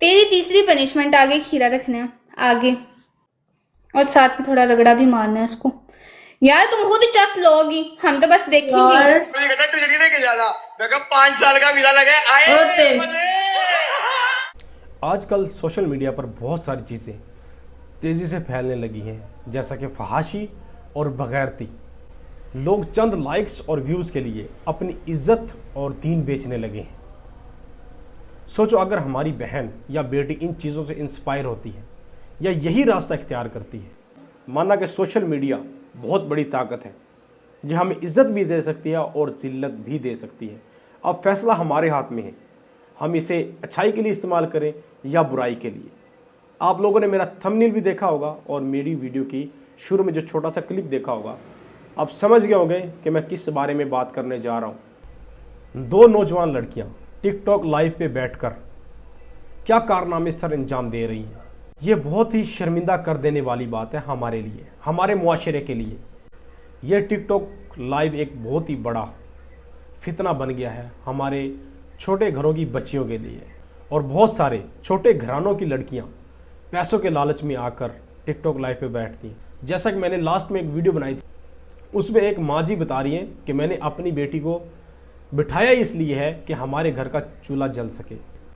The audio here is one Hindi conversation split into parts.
तेरी तीसरी पनिशमेंट आगे खीरा रखना है आगे, और साथ में थोड़ा रगड़ा भी मारना है उसको। यार तुम खुद चस लोगी, हम तो बस देखेंगे। लेके जाना 5 साल का वीजा लगे आजकल सोशल मीडिया पर बहुत सारी चीज़ें तेज़ी से फैलने लगी हैं, जैसा कि फहाशी और बगैरती। लोग चंद लाइक्स और व्यूज़ के लिए अपनी इज्जत और दीन बेचने लगे हैं। सोचो, अगर हमारी बहन या बेटी इन चीज़ों से इंस्पायर होती है या यही रास्ता इख्तियार करती है, माना कि सोशल मीडिया बहुत बड़ी ताकत है, ये हमें इज्जत भी दे सकती है और जिल्लत भी दे सकती है। अब फैसला हमारे हाथ में है, हम इसे अच्छाई के लिए इस्तेमाल करें या बुराई के लिए। आप लोगों ने मेरा थंबनेल भी देखा होगा और मेरी वीडियो की शुरू में जो छोटा सा क्लिप देखा होगा, आप समझ गए होंगे कि मैं किस बारे में बात करने जा रहा हूँ। 2 नौजवान लड़कियाँ टिकटॉक लाइव पे बैठकर क्या कारनामे सर अंजाम दे रही हैं। ये बहुत ही शर्मिंदा कर देने वाली बात है हमारे लिए, हमारे मुआशरे के लिए। ये टिकटॉक लाइव एक बहुत ही बड़ा फितना बन गया है हमारे छोटे घरों की बच्चियों के लिए, और बहुत सारे छोटे घरानों की लड़कियां पैसों के लालच में आकर टिकटॉक लाइव पे बैठती हैं। जैसा कि मैंने लास्ट में एक वीडियो बनाई थी, उसमें एक माँ जी बता रही है कि मैंने अपनी बेटी को बिठाया इसलिए है कि हमारे घर का चूल्हा जल सके।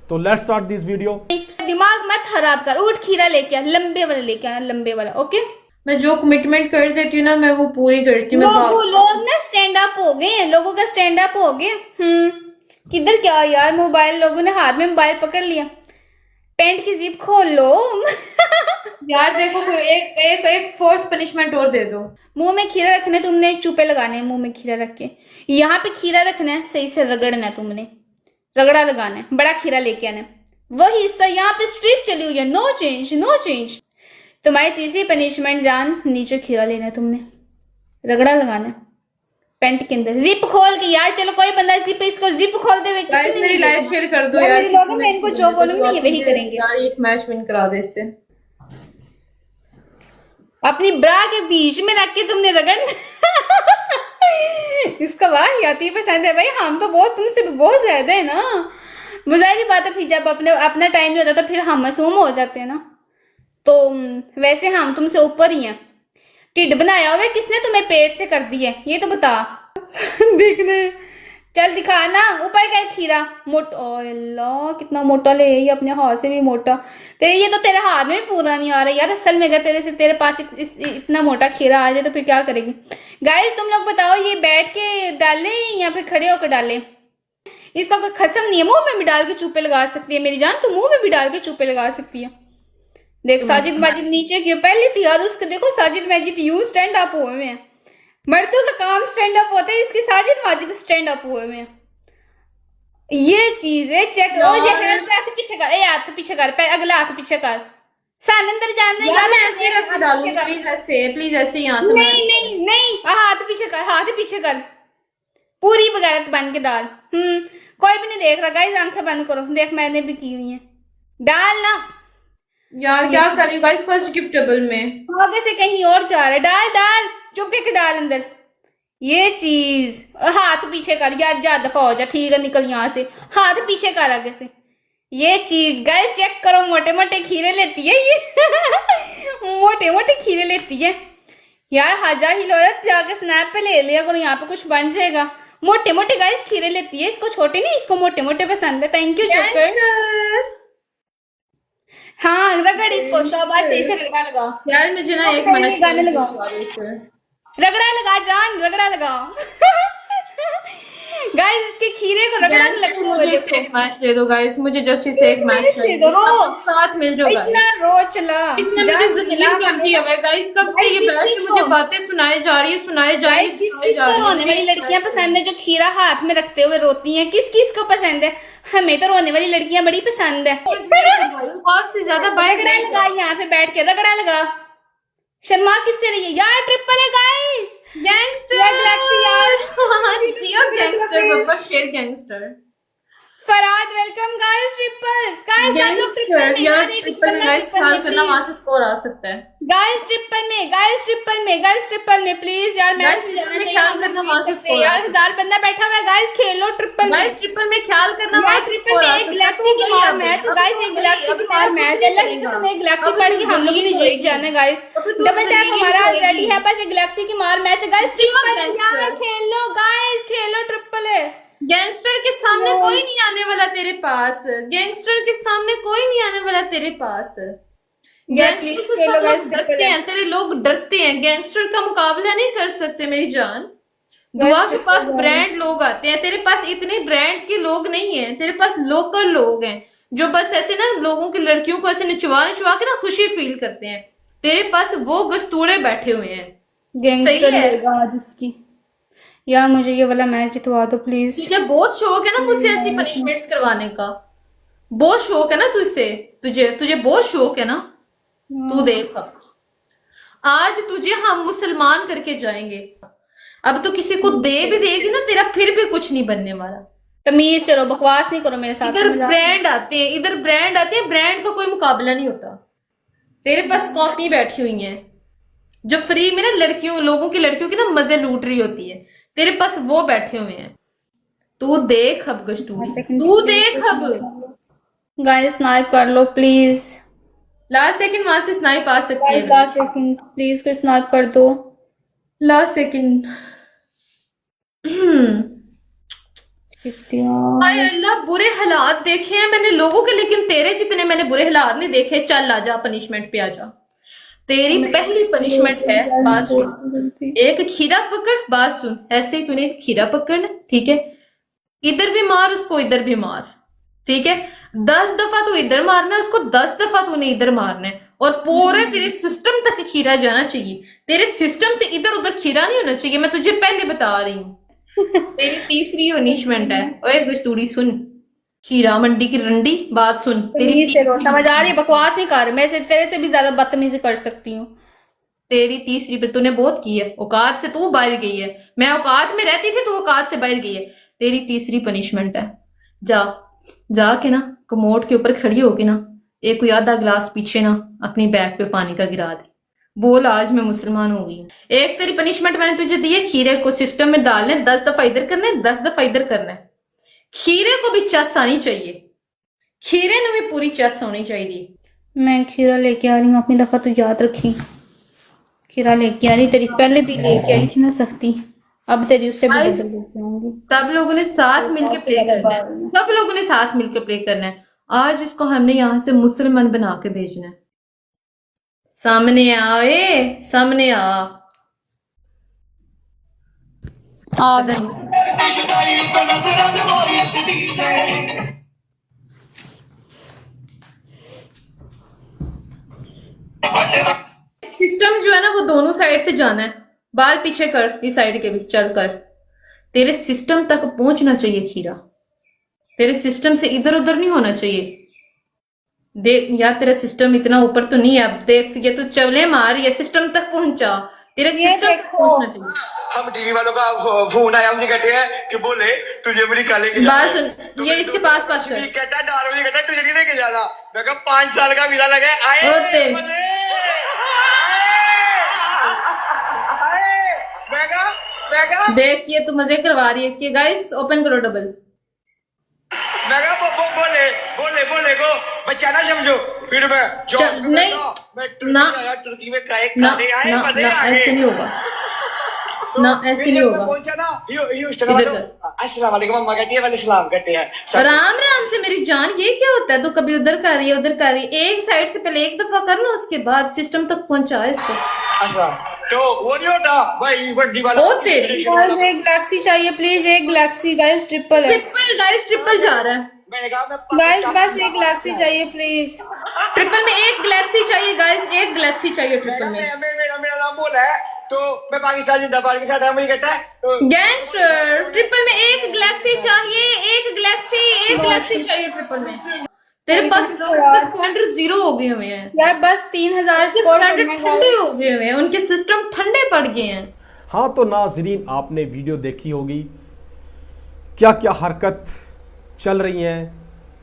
तो लेट्स स्टार्ट दिस वीडियो। दिमाग मत खराब कर, उठ खीरा लेके आ, लंबे वाला लेके आना, लंबे वाला। ओके, मैं जो कमिटमेंट कर देती हूँ ना, मैं वो पूरी करती हूँ। लोग ना स्टैंड अप हो गए हैं, लोगों का स्टैंड अप हो गए। किधर क्या यार, मोबाइल, लोगों ने हाथ में मोबाइल पकड़ लिया। पैंट की जिप खोल लो। यार देखो, एक फोर्थ पनिशमेंट और दे दो। मुंह में खीरा रखना है तुमने, चुपे लगाने हैं मुंह में खीरा रख के। यहाँ पे खीरा रखना है, सही से रगड़ना है तुमने, रगड़ा लगाना है, बड़ा खीरा लेके आना है। वही हिस्सा यहाँ पे स्ट्रिप चली हुई है, नो चेंज, नो चेंज। तुम्हारी तीसरी पनिशमेंट जान, नीचे खीरा लेना है तुमने, रगड़ा लगाना है पैंट के अंदर। जिप खोल के यार, चलो कोई बंदा जिप, इसको जिप खोल दे। गाइस मेरी लाइफ शेयर कर दो यार। मैं इनको जो बोलूंगी ये वही करेंगे। यार एक मैच विन करा दे इससे। अपनी ब्रा के बीच में रख के तुमने रगड़। इसका वाह आती पसंद है भाई, हम तो बहुत तुमसे बहुत ज्यादा है ना। मुजाहिर बात है, फिर जब अपना टाइम नहीं होता तो फिर हम मासूम हो जाते हैं ना। तो वैसे हम तुमसे ऊपर ही हैं। टिड बनाया हुआ किसने तुम्हें पेट से कर दिया, ये तो बता। देखने चल दिखा ना, ऊपर क्या खीरा मोटा। अल्लाह कितना मोटा ले, ये अपने हाथ से भी मोटा। तेरे ये तो तेरे हाथ में भी पूरा नहीं आ रहा यार। असल में अगर तेरे पास इतना मोटा खीरा आ जाए तो फिर क्या करेगी। गाइस तुम लोग बताओ, ये बैठ के डाले या फिर खड़े होकर डाले। इसका कोई खसम नहीं है, मुंह में भी डाल के चूपे लगा सकती है मेरी जान, तो मुंह में भी डाल के चूपे लगा सकती है। देख साजिद माजिद नीचे क्यों पहले थी यार, उसको देखो Sajid Majid you stand up हुए में। मर्दों का काम स्टैंड अप होता है, इसके साजिद माजिद स्टैंड अप हुए में। ये चीज है, चेक करो। ये हाथ पीछे कर, हाथ पीछे कर, अगला हाथ पीछे कर। सान अंदर जाना यार मैं ऐसे रख के डालूंगी, प्लीज ऐसे यहाँ से। नहीं नहीं नहीं, हाथ पीछे कर, हाथ पीछे कर, पूरी बगैरत बन के डाल। कोई भी नहीं देख रहा गाइस, आंखें बंद करो। देख मैंने भी की हुई है, डाल ना यार। क्या करें गाइस, फर्स्ट गिफ्टेबल में आगे से कहीं और जा रहा है। डाल डाल, चुप के डाल अंदर। ये चीज हाथ पीछे कर यार, जा दफा हो जा, ठीक है निकल यहाँ से। हाथ पीछे कर आगे से। ये चीज गाइस चेक करो, मोटे मोटे खीरे लेती है ये। मोटे मोटे खीरे लेती है यार। हाजा हिलोरत जाके स्नैप पे ले लिया करो, यहाँ पे कुछ बन जाएगा। मोटे मोटे गाइस खीरे लेती है, इसको छोटे नहीं, इसको मोटे मोटे पसंद है। थैंक यू चक्कर। हाँ रगड़ इसको, शाबाश, सही से रगड़ा लगा यार। मुझे ना एक मैच गाने लगाओ, रगड़ा लगा जान, रगड़ा लगा। गाइस इसके खीरे को रगड़ा लगता है। मुझे एक मैच दे दो गाइस, मुझे जस्ट इसे एक मैच चाहिए। साथ मिल जाओ गाइस। इतना रो चला, इसने मुझे जलील कर दिया है गाइस। कब से ये बैठ के मुझे बातें सुनाई जा रही है। किसको रोने वाली लड़कियां पसंद है जो खीरा हाथ में रखते हुए रोती हैं? किस किस को पसंद है? हमें तो रोने वाली लड़कियां बड़ी पसंद है। बहुत से ज्यादा रगड़ा लगा, यहाँ पे बैठ के रगड़ा लगा। शर्मा किससे रही है यार? ट्रिपल है गाइस, गैंगस्टर गैलेक्सी यार। जियो गैंगस्टर, बब्बर शेर gangster. फराद welcome guys triples guys आप लोग ट्रिपल में यार गाइस ट्रिपल में गाइस ख्याल करना वहां से स्कोर आ सकता है। गाइस ट्रिपल में प्लीज यार मैच Guys, में जाना ट्रिपल में चाहिए ख्याल आप करना लोग वहां से जीत सकते हैं। score आ यार सकता 1000 बंदा बैठा हुआ है गाइस खेलो ट्रिपल में गाइस ट्रिपल में ख्याल करना वहां गाइस से ट्रिपल स्कोर में आ एक सकता है। गैलेक्सी की मार मैच गाइस एक गैलेक्सी की मार मैच अल्लाह की कसम एक गैलेक्सी पड़ के हम लोग भी जीत जाने गाइस डबल टैप हमारा ऑलरेडी है बस एक गैलेक्सी की मार मैच गाइस ट्रिपल यार खेलो गाइस खेलो ट्रिपल है गैंगस्टर के सामने कोई नहीं आने वाला तेरे पास, गैंगस्टर के सामने कोई नहीं आने वाला तेरे पास। गैंगस्टर से सब लोग डरते हैं, तेरे लोग डरते हैं, गैंगस्टर का मुकाबला नहीं कर सकते मेरी जान। दुआ के पास ब्रांड लोग आते हैं, तेरे पास इतने ब्रांड के लोग नहीं हैं, तेरे पास लोकल लोग हैं जो बस ऐसे ना लोगों की लड़कियों को ऐसे निचवा निचवा के ना खुशी फील करते हैं। तेरे पास वो गस्तूड़े बैठे हुए हैं। गैंगस्टर सही है। होगा आज इसकी यार मुझे ये वाला मैच जितवा दो प्लीज तुझे बहुत शौक है ना मुझसे ऐसी पनिशमेंट्स करवाने का, बहुत शौक है ना तुझसे, तुझे बहुत शौक है ना। तू देख आज तुझे हम मुसलमान करके जाएंगे। अब तो किसी को दे भी देगी ना तेरा फिर भी कुछ नहीं बनने वाला। तमीज से रहो बकवास नहीं करो मेरे साथ इधर ब्रांड आते हैं, इधर ब्रांड आते हैं, ब्रांड का कोई मुकाबला नहीं होता। तेरे पास कॉपी बैठी हुई है जो फ्री में ना लोगों की लड़कियों की ना मजे लूट रही होती है, तेरे पास वो बैठे हुए हैं। तू देख अब गस्तूरी, तू देख अब। गाइस स्नाइप कर लो प्लीज लास्ट सेकंड वहां से स्नाइप आ सकती है। लास्ट सेकंड प्लीज कोई स्नाइप कर दो लास्ट सेकंड। हाय अल्लाह, बुरे हालात देखे हैं मैंने लोगों के, लेकिन तेरे जितने मैंने बुरे हालात नहीं देखे। चल आ जा पनिशमेंट पे आ जा। तेरी पहली पनिशमेंट है, बात सुन। एक खीरा पकड़, बात सुन। ऐसे ही तूने खीरा पकड़ना, ठीक है? इधर भी मार उसको, इधर भी मार, ठीक है? 10 दफा तू इधर मारना है उसको, 10 दफा तूने इधर मारना है। और पूरे तेरे सिस्टम तक खीरा जाना चाहिए। तेरे सिस्टम से इधर उधर खीरा नहीं होना चाहिए, मैं तुझे पहले बता रही हूँ। तेरी तीसरी पनिशमेंट है। ओए गस्तूरी सुन, खीरा मंडी की रंडी, बात सुन। तेरी समझ आ रही है, बकवास नहीं कर मैं तेरे से भी ज्यादा बदतमीजी कर सकती हूँ। तेरी तीसरी पे तूने बहुत की है, औकात से तू बाहर गई है। मैं औकात में रहती थी, तू औकात से बाहर गई है। तेरी तीसरी पनिशमेंट है, जा के ना कमोड के ऊपर खड़ी होके ना एक कोई आधा गिलास पीछे ना अपनी बैग पे पानी का गिरा दे। बोल आज मैं मुसलमान हो गई। एक तेरी पनिशमेंट मैंने तुझे दी है, खीरे को सिस्टम में डालना है, 10 दफा इधर करना है, 10 दफा इधर करना है। खीरे को भी चस आनी चाहिए, खीरे ਨੂੰ भी पूरी चस होनी चाहिए। मैं खीरा लेके आ रही हूँ, अपनी दफा तो याद रखी। खीरा लेके आ रही, तेरी पहले भी लेके आई थी ना सख्ती, अब तेरी उससे भी बदल लेके आऊंगी। सब लोगों ने साथ मिलकर प्ले करना है, सब लोगों ने साथ मिलकर प्ले करना है। आज इसको हमने यहाँ से मुसलमान बना के भेजना है। सामने आए, सामने आ गई। सिस्टम जो है ना वो दोनों साइड से जाना है। बाल पीछे कर, इस साइड के भी चल कर। तेरे सिस्टम तक पहुंचना चाहिए खीरा, तेरे सिस्टम से इधर उधर नहीं होना चाहिए। देख यार तेरा सिस्टम इतना ऊपर तो नहीं है। अब देख ये तू चवले मार, ये सिस्टम तक पहुंचा, तेरे सिस्टम तक पहुंचना चाहिए। हम टीवी वालों का फोन आया, मुझे कहते हैं कि बोले तुझे अमेरिका लेके जाना है। बस ये इसके पास पास कर। कहता है डार, मुझे कहता है तुझे नहीं लेके जाना। मैं कहा 5 साल का वीजा लगे आए होते। देख ये तू मजे करवा रही है इसके। गाइस ओपन करो डबल। मैं कहा बोले बोले बोले को बच्चा ना समझो, फिर मैं नहीं ना तुर्की में खाने आए, ना मजे ना आ गए। ऐसे नहीं होगा, ना ऐसे नहीं होगा। पहुंचा ना अस्सलाम वालेकुम, अम्मा कहती है वाले सलाम कहते हैं। राम राम से मेरी जान। ये क्या होता है? तो कभी उधर कर रही है, उधर कर रही है। एक साइड से पहले एक दफा करना, उसके बाद सिस्टम तक पहुंचा इसको। अच्छा तो वो नहीं होता भाई वड्डी वाला। ओ तेरी एक गैलेक्सी चाहिए प्लीज, एक गैलेक्सी गाइस ट्रिपल है। ट्रिपल गाइस, ट्रिपल जा रहा है। मैंने कहा मैं गाइस बस एक गैलेक्सी चाहिए प्लीज। ट्रिपल में एक गैलेक्सी चाहिए गाइस, एक गैलेक्सी चाहिए ट्रिपल में। मेरा नाम बोला है तो मैं पाकिस्तान जिंदाबाद के साथ है, मुझे कहता है तो गैंगस्टर। ट्रिपल में एक गैलेक्सी चाहिए, एक गैलेक्सी चाहिए ट्रिपल में। तेरे पास स्टैंडर्ड 0 हो गए हुए हैं यार, बस 3000 स्कोर ठंडे हो गए हुए हैं, उनके सिस्टम ठंडे पड़ गए हैं। हाँ तो नाजरीन आपने वीडियो देखी होगी, क्या क्या हरकत चल रही हैं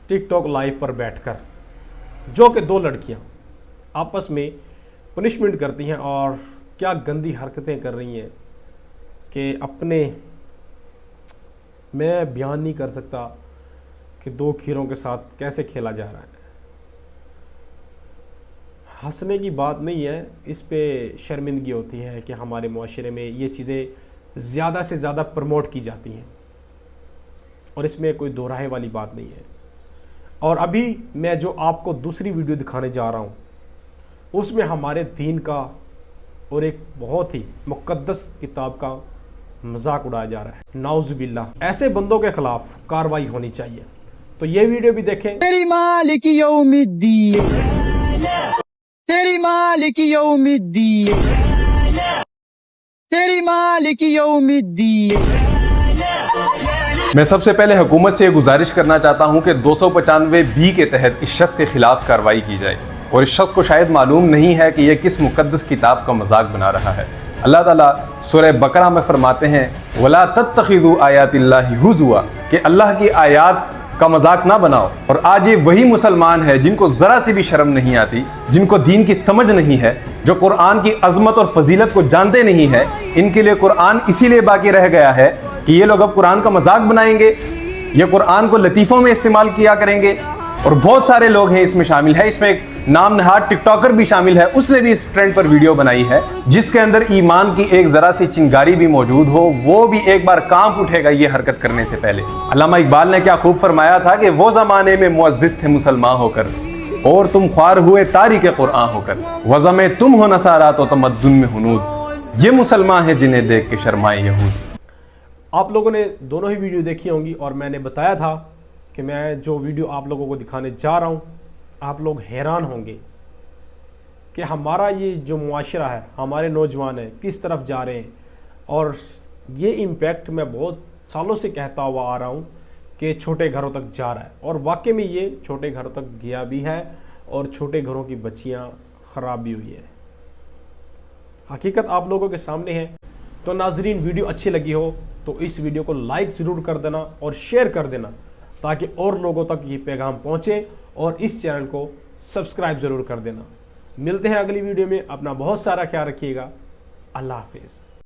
टिकटॉक लाइव पर बैठकर, जो कि दो लड़कियां आपस में पनिशमेंट करती हैं और क्या गंदी हरकतें कर रही हैं कि अपने मैं बयान नहीं कर सकता कि दो खीरों के साथ कैसे खेला जा रहा है। हंसने की बात नहीं है, इस पे शर्मिंदगी होती है कि हमारे मुआशरे में ये चीज़ें ज़्यादा से ज़्यादा प्रमोट की जाती हैं और इसमें कोई दो राहे वाली बात नहीं है। और अभी मैं जो आपको दूसरी वीडियो दिखाने जा रहा हूँ उसमें हमारे दीन का और एक बहुत ही मुक़द्दस किताब का मजाक उड़ाया जा रहा है। नाउज़ुबिल्लाह, ऐसे बंदों के खिलाफ कार्रवाई होनी चाहिए। तो ये वीडियो भी देखें। तेरी मालिक यौमिद्दीन, तेरी मालिक यौमिद्दीन, तेरी मालिक यौमिद्दीन। मैं सबसे पहले हुकूमत से ये गुजारिश करना चाहता हूँ कि 295 बी के तहत इस शख्स के खिलाफ कार्रवाई की जाए। और इस शख्स को शायद मालूम नहीं है कि यह किस मुक़द्दस किताब का मजाक बना रहा है। अल्लाह ताला सूरह बकरा में फरमाते हैं, वला तत्तखिज़ू आयातिल्लाहि हुज़ुआ, कि अल्लाह की आयात का मजाक ना बनाओ। और आज ये वही मुसलमान है जिनको ज़रा सी भी शर्म नहीं आती, जिनको दीन की समझ नहीं है, जो कुरान की अज़मत और फजीलत को जानते नहीं है। इनके लिए कुरान इसीलिए बाकी रह गया है कि ये लोग अब कुरान का मजाक बनाएंगे, ये कुरान को लतीफ़ों में इस्तेमाल किया करेंगे। और बहुत सारे लोग हैं इसमें शामिल है, इसमें एक नाम नहाद टिकटॉकर भी शामिल है, उसने भी इस ट्रेंड पर वीडियो बनाई है जिसके अंदर ईमान की एक जरा सी चिंगारी भी मौजूद हो, वो भी एक बार कांप उठेगा ये हरकत करने से पहले। अल्लामा इकबाल ने क्या खूब फरमाया था कि वो जमाने में मुअज़्ज़िज़ थे मुसलमान होकर और तुम ख्वार हुए तारीक़ कुरान होकर, वज़ा में तुम हो नसारा तो तमद्दुन में हुनूद, ये मुसलमान है जिन्हें देख के शर्माए यहूद। आप लोगों ने दोनों ही वीडियो देखी होंगी और मैंने बताया था कि मैं जो वीडियो आप लोगों को दिखाने जा रहा हूँ आप लोग हैरान होंगे कि हमारा ये जो मुआशरा है, हमारे नौजवान हैं किस तरफ जा रहे हैं। और ये इम्पैक्ट मैं बहुत सालों से कहता हुआ आ रहा हूँ कि छोटे घरों तक जा रहा है और वाकई में ये छोटे घरों तक गया भी है और छोटे घरों की बच्चियाँ ख़राब भी हुई है। हकीकत आप लोगों के सामने है। तो नाजरीन, वीडियो अच्छी लगी हो तो इस वीडियो को लाइक ज़रूर कर देना और शेयर कर देना ताकि और लोगों तक ये पैगाम पहुँचे, और इस चैनल को सब्सक्राइब ज़रूर कर देना। मिलते हैं अगली वीडियो में। अपना बहुत सारा ख्याल रखिएगा। अल्लाह हाफिज़।